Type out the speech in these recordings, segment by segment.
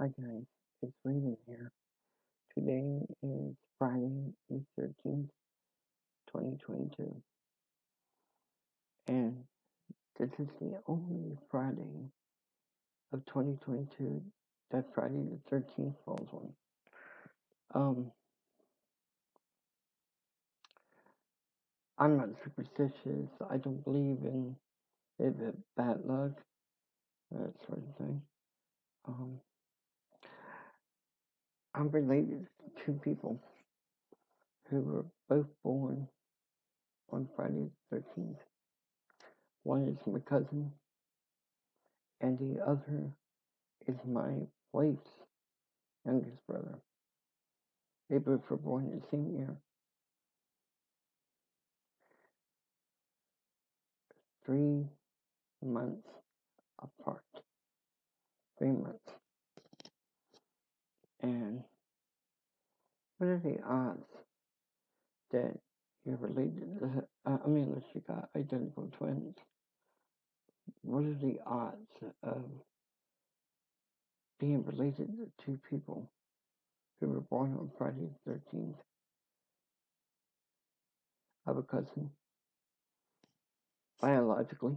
Hi guys, it's Raven here. Today is Friday, the 13th, 2022, and this is the only Friday of 2022 that Friday the 13th falls on. I'm not superstitious. I don't believe in bad luck, that sort of thing. I'm related to two people who were both born on Friday the 13th. One is my cousin, and the other is my wife's youngest brother. They both were born in the same year. 3 months apart. 3 months. And what are the odds that you're related to, unless you got identical twins, what are the odds of being related to two people who were born on Friday the 13th? I have a cousin, biologically,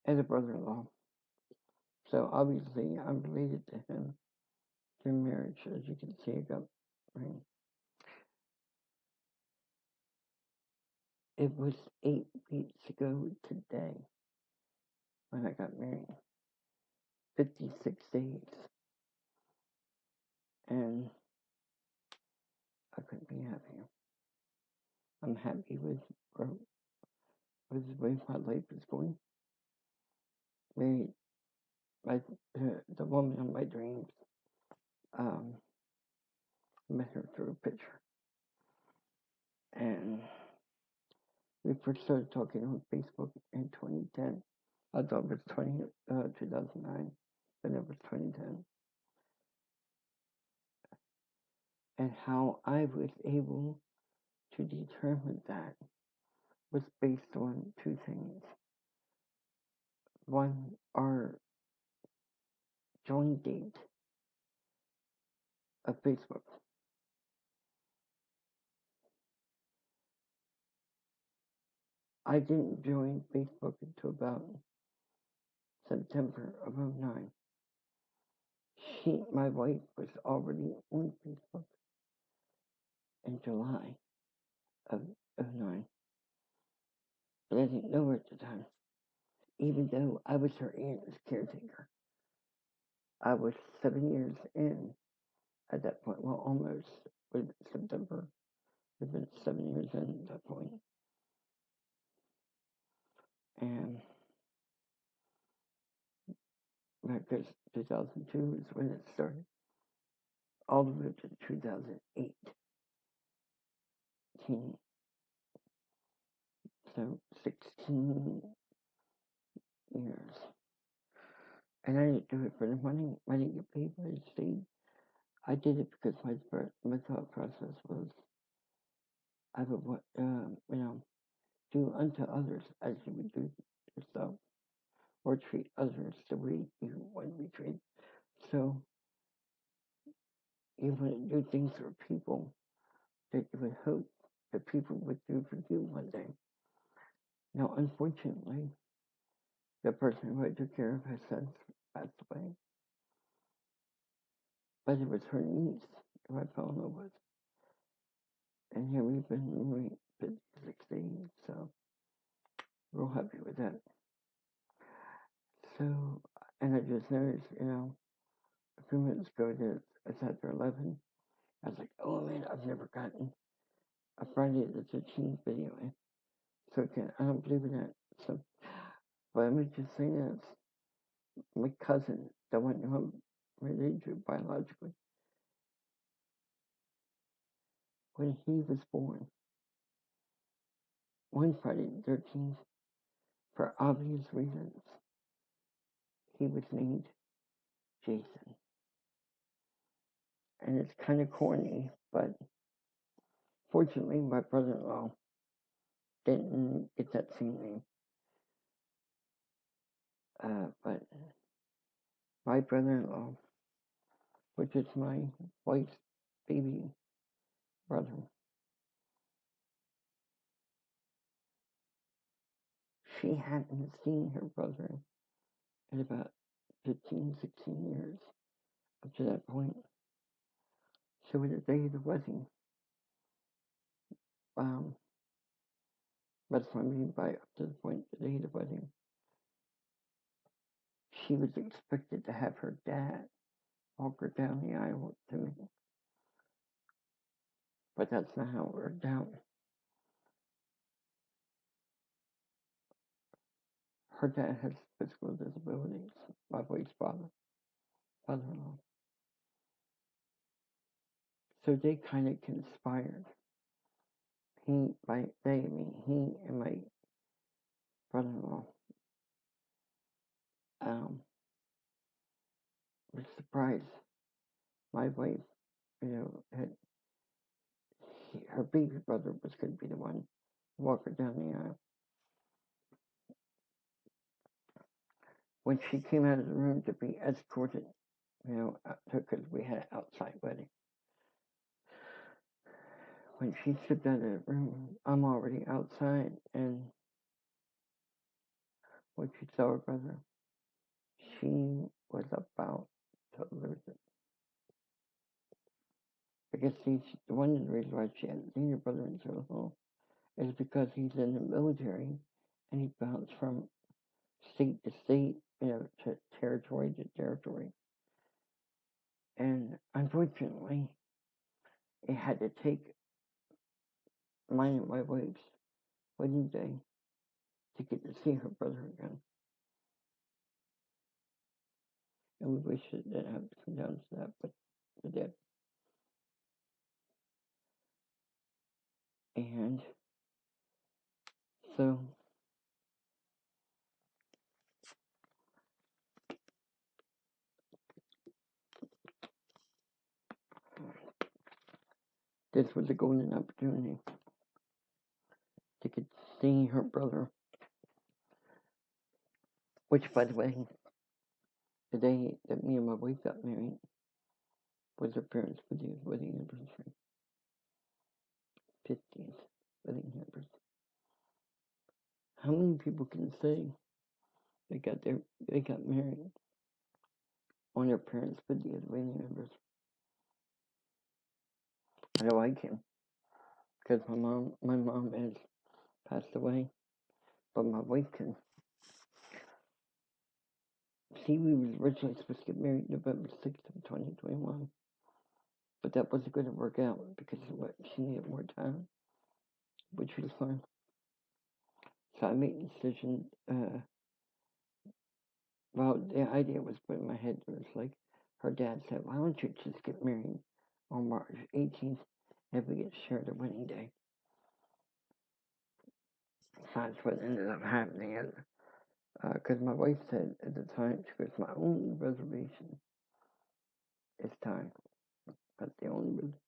and a brother-in-law. So obviously I'm related to him through marriage. As you can see, I got ring. It was 8 weeks ago today when I got married. 56 days. And I couldn't be happier. I'm happy with the way my life is going. The woman of my dreams, met her through a picture. And we first started talking on Facebook in 2010. I thought it was 2009, but it was 2010. And how I was able to determine that was based on two things. One, our join date of Facebook. I didn't join Facebook until about September of 2009. My wife, was already on Facebook in July of 2009, but I didn't know her at the time, even though I was her aunt's caretaker. I was 7 years in at that point. Well, almost. With September, we've been 7 years in at that point. And because 2002 is when it started, all the way to 2008. So 16 years. And I didn't do it for the money. I didn't get paid by the state. I did it because my thought process was, I would, do unto others as you would do yourself, or treat others the way you want to be treated. So you wouldn't do things for people that you would hope that people would do for you one day. Now, unfortunately, the person who I took care of has since passed away. But it was her niece who I fell in love with. And here we've been married 56 days, so real happy with that. So, and I just noticed, a few minutes ago that it's after 11. I was like, oh man, I've never gotten a Friday the 13th video in. So I don't believe in that. So, but let me just say this. My cousin, the one who I'm related to biologically, when he was born, one Friday the 13th, for obvious reasons, he was named Jason. And it's kind of corny, but fortunately, my brother-in-law didn't get that same name. But my brother-in-law which is my wife's baby brother. She hadn't seen her brother in about 15, 16 years up to that point. So with the day of the wedding, um, that's what I mean by up to the point, the day of the wedding, she was expected to have her dad walk her down the aisle to me. But that's not how it worked out. Her dad has physical disabilities, my wife's father-in-law. So they kind of conspired. He and my brother-in-law was surprised. My wife, her baby brother was going to be the one to walk her down the aisle. When she came out of the room to be escorted, because we had an outside wedding. When she stepped out of the room, I'm already outside, and when she saw her brother, she was about to lose it. Because one of the reasons why she hadn't seen her brother in so long is because he's in the military, and he bounced from state to state, to territory to territory. And unfortunately, it had to take mine and my wife's wedding day to get to see her brother again. And we wish it didn't have to come down to that, but it did. And so this was a golden opportunity to get to see her brother. Which, by the way, the day that me and my wife got married was her parents' 50th wedding anniversary. 50th wedding anniversary. How many people can say they got married on their parents' 50th wedding anniversary? I know I can, because my mom has passed away, but my wife can. See, we was originally supposed to get married November 6th of 2021, but that wasn't going to work out because of what she needed more time, which was fine. So I made the decision. Well, the idea was put in my head. It was like her dad said, "Why don't you just get married on March 18th and we get to share the wedding day?" That's what ended up happening. Because my wife said at the time, she goes, "My only reservation is time. That's the only reason."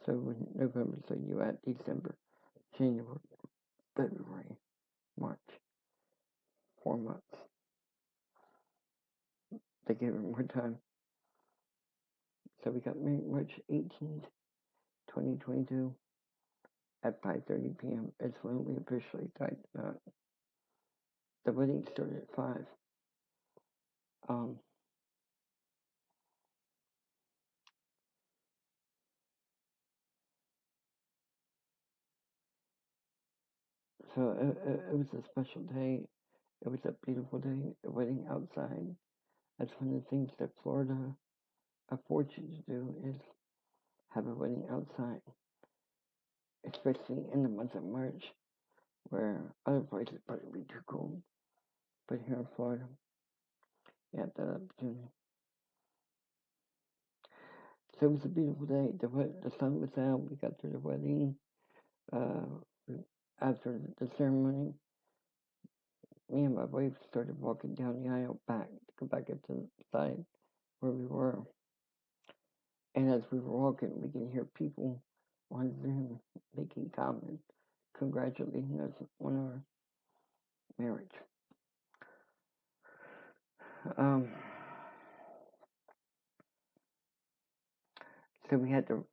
So when November, so you add December, January, February, March, 4 months. They gave her more time. So we got married March 18th, 2022 at 5:30 p.m. It's when we officially tied the knot. The wedding started at 5. So it was a special day. It was a beautiful day. The wedding outside. That's one of the things that Florida affords you to do is have a wedding outside, especially in the month of March, where other places probably be too cold. But here in Florida, you have that opportunity. So it was a beautiful day. The sun was out. We got through the wedding. After the ceremony, me and my wife started walking down the aisle back to go back up to the side where we were. And as we were walking, we could hear people on Zoom making comments, congratulating us on our marriage. So we had the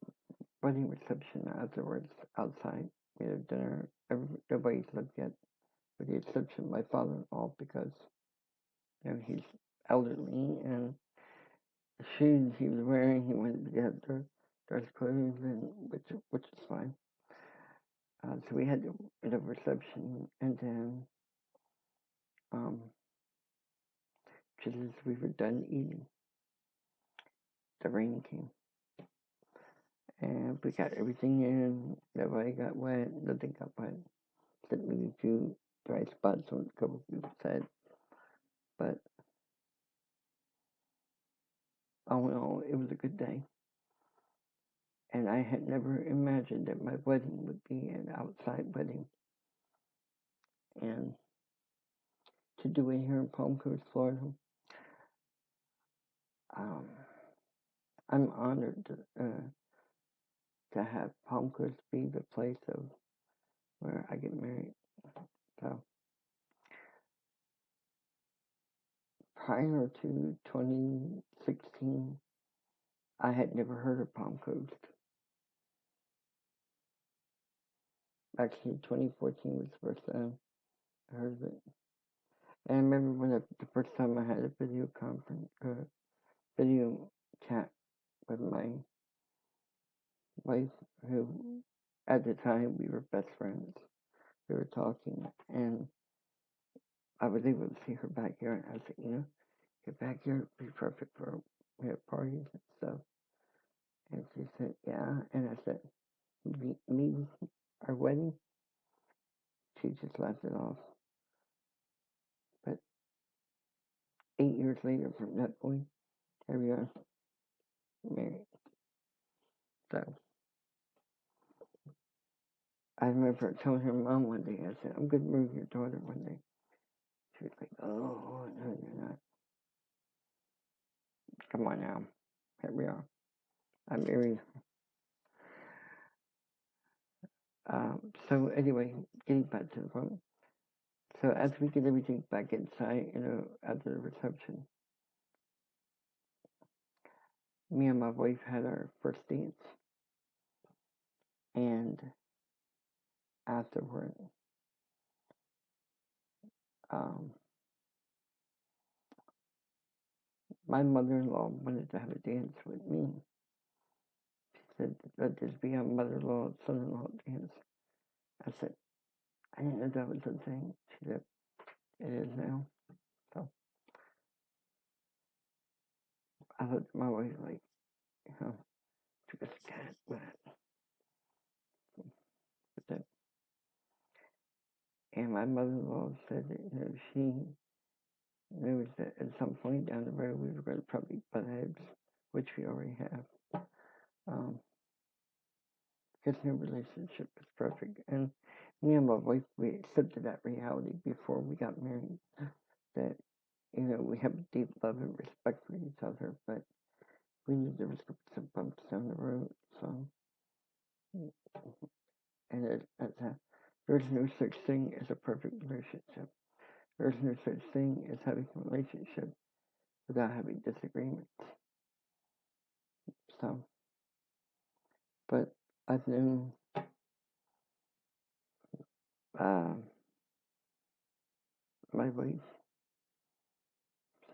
wedding reception afterwards outside. We had dinner. Nobody slept yet, with the exception of my father-in-law, because he's elderly, and the shoes he was wearing, he wanted to get the dress clothes, and which is fine. So we had the reception, and then just as we were done eating, the rain came, and we got everything in. Nobody got wet. Nothing got wet. Except maybe a few dry spots on a couple people said, but all in all, it was a good day. And I had never imagined that my wedding would be an outside wedding. And to do it here in Palm Coast, Florida, I'm honored to have Palm Coast be the place of where I get married. So prior to 2016, I had never heard of Palm Coast. Actually, 2014 was the first time I heard of it. And I remember when the first time I had a video video chat with my wife, who at the time we were best friends. We were talking, and I was able to see her backyard. I said, your backyard would be perfect for parties and stuff. And she said, yeah. And I said, me, our wedding? She just laughed it off. But 8 years later from that point, here we are, married. So I remember telling her mom one day, I said, I'm going to move your daughter one day. She was like, oh, no, you're not. Come on now. Here we are. I'm married. So anyway, getting back to the point. So as we get everything back inside, after the reception, me and my wife had our first dance. And afterward, my mother-in-law wanted to have a dance with me. She said, let this be a mother-in-law, son-in-law dance. I said, I didn't know that was a thing. She said, it is now. So I looked at my wife like, took a scat with it. And my mother-in-law said that, she knew that at some point down the road we were going to probably butt heads, which we already have. Because no relationship was perfect. And me and my wife, we accepted that reality before we got married. That, we have deep love and respect for each other, but we knew there was some bumps down the road. So, and there's no such thing as a perfect relationship. There's no such thing as having a relationship without having disagreements. So, but I've known my wife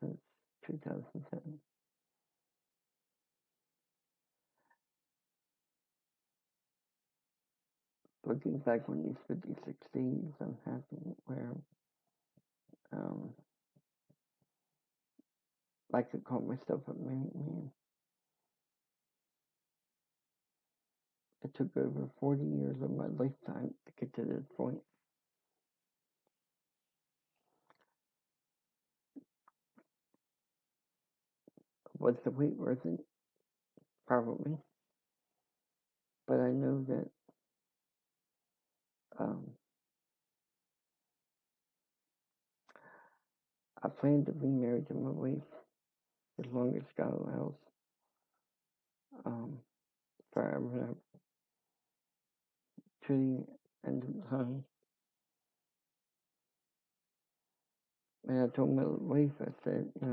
since 2010. Looking back on these 56 days, I'm happy where I could call myself a married man. It took over 40 years of my lifetime to get to this point. Was the wait worth it? Probably. But I know that I plan to be married to my wife as long as God allows. Forever and ever. To the end of time. And I told my wife, I said, I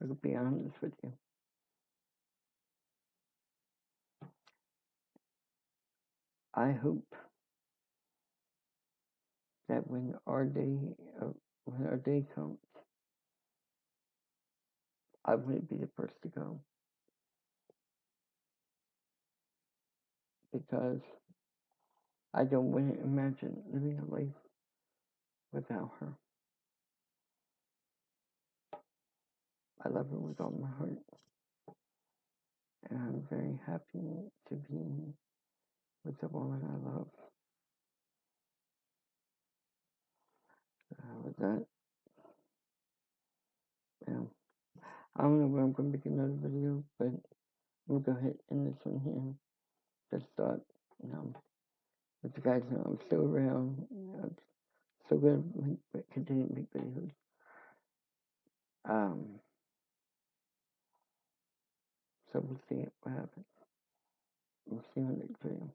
could be honest with you. I hope that when our day comes, I wouldn't be the first to go, because I don't want to imagine living a life without her. I love her with all my heart, and I'm very happy to be with the woman I love. With that, yeah. I don't know when I'm going to make another video, but I'm going to go ahead and end this one here. Just thought, you know, let you guys know I'm still around. You know, still going to continue to make videos. So we'll see what happens. We'll see you in the next video.